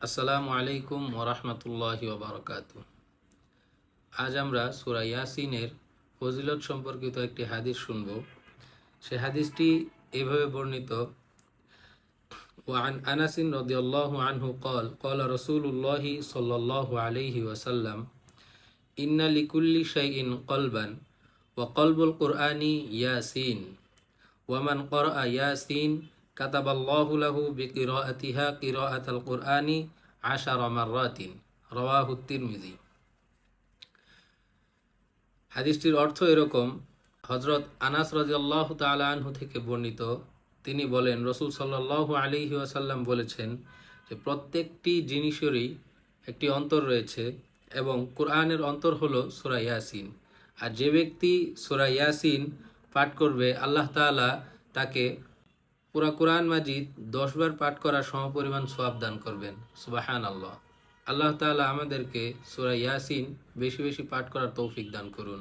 আসসালামু আলাইকুম ওরহমতুল্লাহি ওবরাকাতুহ। আজ আমরা সূরা ইয়াসিনের ফজিলত সম্পর্কিত একটি হাদিস শুনব। সে হাদিসটি এভাবে বর্ণিত: ওয়ান আনাসিন রাদিয়াল্লাহু আনহু قال قال رسول الله صلى الله عليه وسلم إن لكل شيء قلبا وقلب القرآن ياسين ومن قرأ ياسين كتب الله له بقراءتها قراءة القرآن 10 مرات রাওয়াহু তিরমিজি। হাদিসটির অর্থ এরকম: হযরত আনাস রাদিয়াল্লাহু তাআলা আনহু থেকে বর্ণিত, তিনি বলেন, রাসূল সাল্লাল্লাহু আলাইহি ওয়াসাল্লাম বলেছেন যে প্রত্যেকটি জিনিসেরই একটি অন্তর রয়েছে এবং কোরআনের অন্তর হলো সূরা ইয়াসিন। আর যে ব্যক্তি সূরা ইয়াসিন পাঠ করবে, আল্লাহ তাআলা তাকে পুরা কোরআন মাজিদ 10 বার পাঠ করার সমপরিমাণ সওয়াব দান করবেন। সুবহানাল্লাহ। আল্লাহ তাআলা আমাদেরকে সূরা ইয়াসিন বেশি বেশি পাঠ করার তৌফিক দান করুন।